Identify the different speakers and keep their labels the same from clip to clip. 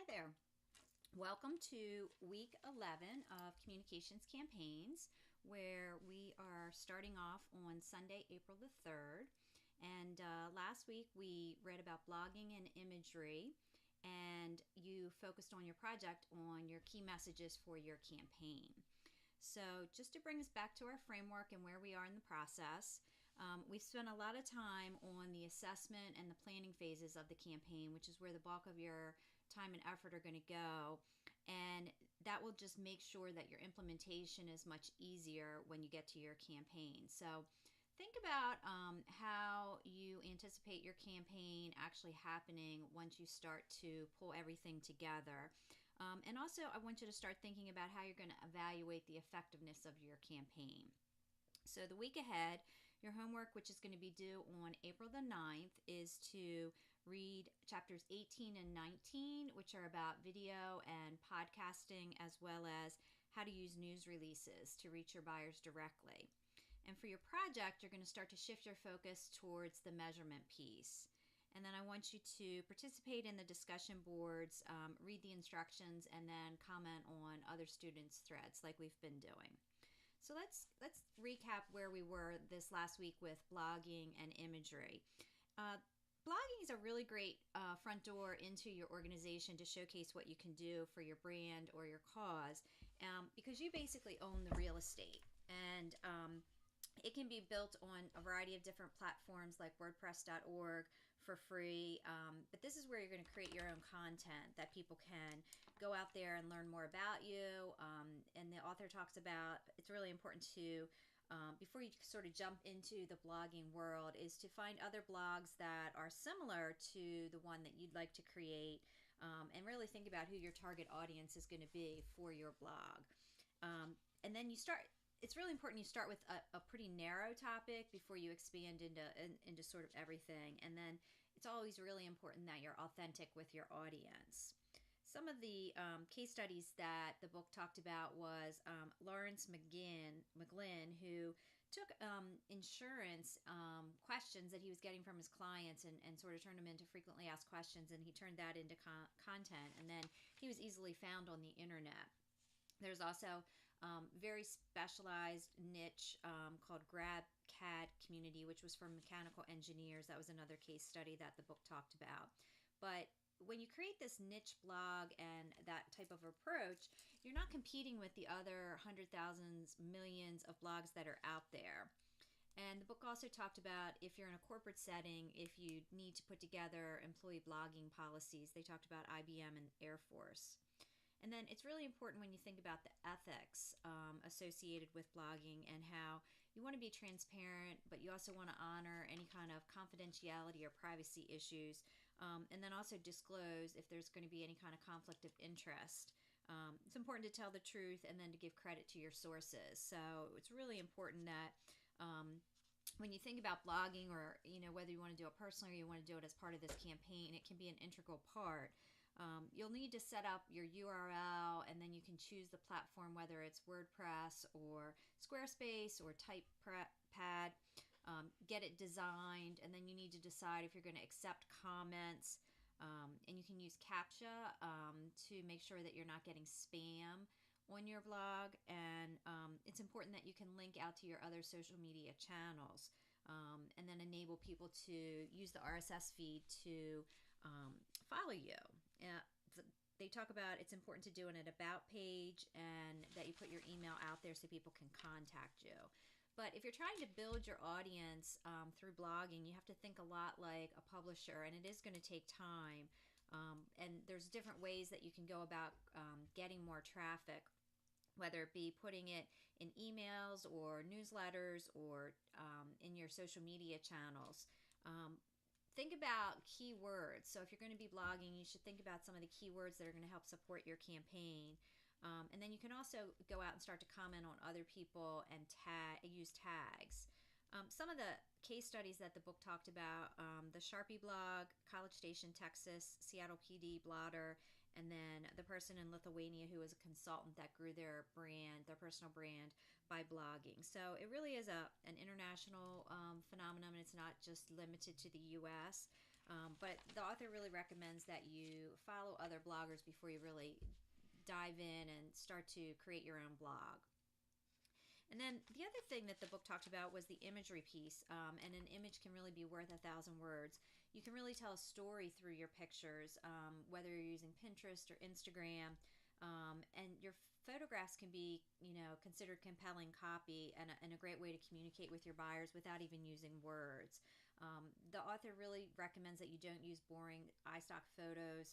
Speaker 1: there. Welcome to week 11 of Communications Campaigns, where we are starting off on Sunday, April the 3rd. And last week we read about blogging and imagery, and you focused on your project on your key messages for your campaign. So, just to bring us back to our framework and where we are in the process, we've spent a lot of time on the assessment and the planning phases of the campaign, which is where the bulk of your time and effort are going to go. And that will just make sure that your implementation is much easier when you get to your campaign. So, think about how you anticipate your campaign actually happening once you start to pull everything together. And also, I want you to start thinking about how you're going to evaluate the effectiveness of your campaign. So, the week ahead, your homework, which is going to be due on April the 9th, is to read chapters 18 and 19, which are about video and podcasting, as well as how to use news releases to reach your buyers directly. And for your project, you're going to start to shift your focus towards the measurement piece. And then I want you to participate in the discussion boards, read the instructions, and then comment on other students' threads like we've been doing. So let's recap where we were this last week with blogging and imagery. Blogging is a really great front door into your organization to showcase what you can do for your brand or your cause, because you basically own the real estate. And it can be built on a variety of different platforms like WordPress.org for free. But this is where you're going to create your own content that people can go out there and learn more about you. And the author talks about it's really important to, before you sort of jump into the blogging world, is to find other blogs that are similar to the one that you'd like to create, and really think about who your target audience is going to be for your blog. And then it's really important you start with a pretty narrow topic before you expand into sort of everything. And then it's always really important that you're authentic with your audience. Some of the case studies that the book talked about was Lawrence McGlynn, who took insurance questions that he was getting from his clients and sort of turned them into frequently asked questions, and he turned that into content, and then he was easily found on the internet. There's also very specialized niche called GrabCAD Community, which was for mechanical engineers. That was another case study that the book talked about. But when you create this niche blog and that type of approach, you're not competing with the other hundred thousands, millions of blogs that are out there. And the book also talked about if you're in a corporate setting, if you need to put together employee blogging policies. They talked about IBM and Air Force. And then it's really important when you think about the ethics associated with blogging and how you want to be transparent, but you also want to honor any kind of confidentiality or privacy issues, and then also disclose if there's going to be any kind of conflict of interest. It's important to tell the truth and then to give credit to your sources. So it's really important that when you think about blogging, or whether you want to do it personally or you want to do it as part of this campaign, it can be an integral part. You'll need to set up your URL, and then you can choose the platform, whether it's WordPress or Squarespace or TypePad. Get it designed, and then you need to decide if you're going to accept comments. And you can use CAPTCHA to make sure that you're not getting spam on your blog. And it's important that you can link out to your other social media channels, and then enable people to use the RSS feed to follow you. They talk about it's important to do an about page and that you put your email out there so people can contact you. But if you're trying to build your audience through blogging, you have to think a lot like a publisher, and it is going to take time. And there's different ways that you can go about getting more traffic, whether it be putting it in emails or newsletters or in your social media channels. Think about keywords. So if you're going to be blogging, you should think about some of the keywords that are going to help support your campaign. And then you can also go out and start to comment on other people and use tags. Some of the case studies that the book talked about, the Sharpie blog, College Station, Texas, Seattle PD, Blotter, and then the person in Lithuania who was a consultant that grew their personal brand by blogging. So it really is an international phenomenon, and it's not just limited to the U.S. But the author really recommends that you follow other bloggers before you really dive in and start to create your own blog. And then the other thing that the book talked about was the imagery piece. And an image can really be worth 1,000 words. You can really tell a story through your pictures, whether you're using Pinterest or Instagram. And your photographs can be, considered compelling copy and a great way to communicate with your buyers without even using words. The author really recommends that you don't use boring iStock photos,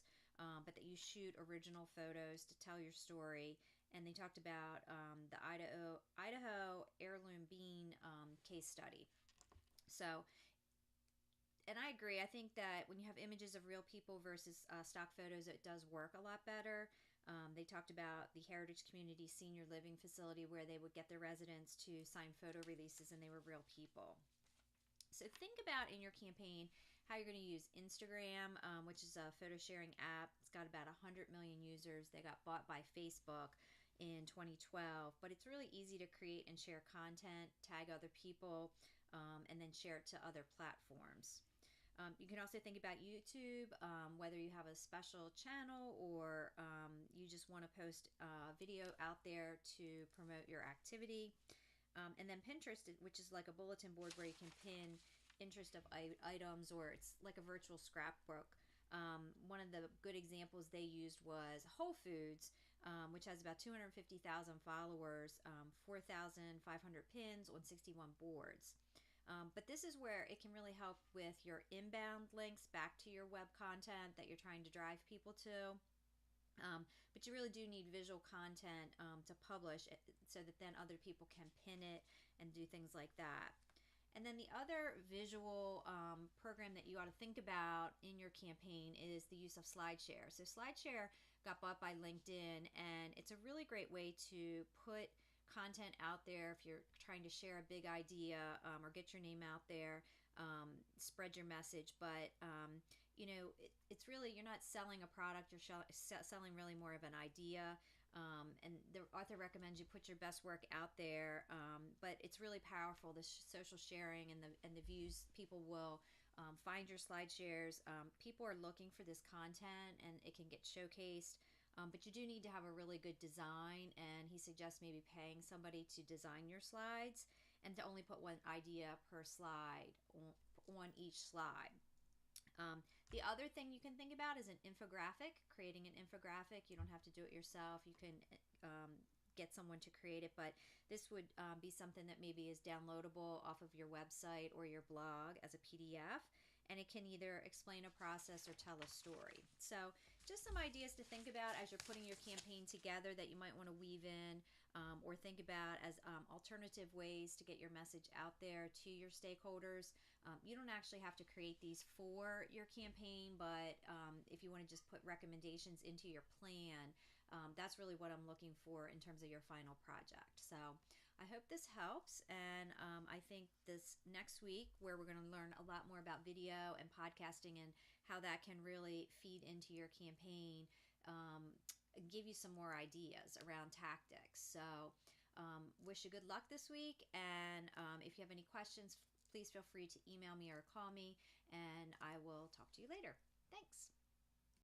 Speaker 1: but that you shoot original photos to tell your story. And they talked about the Idaho heirloom bean case study. So, and I agree. I think that when you have images of real people versus stock photos, it does work a lot better. They talked about the Heritage Community Senior Living Facility where they would get their residents to sign photo releases and they were real people. So think about in your campaign how you're going to use Instagram, which is a photo sharing app. It's got about 100 million users. They got bought by Facebook in 2012, but it's really easy to create and share content, tag other people, and then share it to other platforms. You can also think about YouTube, whether you have a special channel or you just want to post a video out there to promote your activity. And then Pinterest, which is like a bulletin board where you can pin interest of items, or it's like a virtual scrapbook. One of the good examples they used was Whole Foods, which has about 250,000 followers, 4,500 pins on 61 boards. But this is where it can really help with your inbound links back to your web content that you're trying to drive people to. But you really do need visual content to publish it, so that then other people can pin it and do things like that. And then the other visual program that you ought to think about in your campaign is the use of SlideShare. So SlideShare got bought by LinkedIn, and it's a really great way to put content out there if you're trying to share a big idea or get your name out there, spread your message. But it's really, you're not selling a product, you're selling really more of an idea. And the author recommends you put your best work out there, but it's really powerful, the social sharing and the views. People will find your slide shares. People are looking for this content and it can get showcased. But you do need to have a really good design, and he suggests maybe paying somebody to design your slides and to only put one idea per slide on each slide. The other thing you can think about is an infographic, creating an infographic. You don't have to do it yourself. You can get someone to create it, but this would be something that maybe is downloadable off of your website or your blog as a PDF, and it can either explain a process or tell a story. So just some ideas to think about as you're putting your campaign together that you might want to weave in or think about as alternative ways to get your message out there to your stakeholders. You don't actually have to create these for your campaign, but if you want to just put recommendations into your plan, that's really what I'm looking for in terms of your final project. So I hope this helps, and I think this next week, where we're going to learn a lot more about video and podcasting and how that can really feed into your campaign, give you some more ideas around tactics. So wish you good luck this week, and if you have any questions, please feel free to email me or call me, and I will talk to you later. Thanks.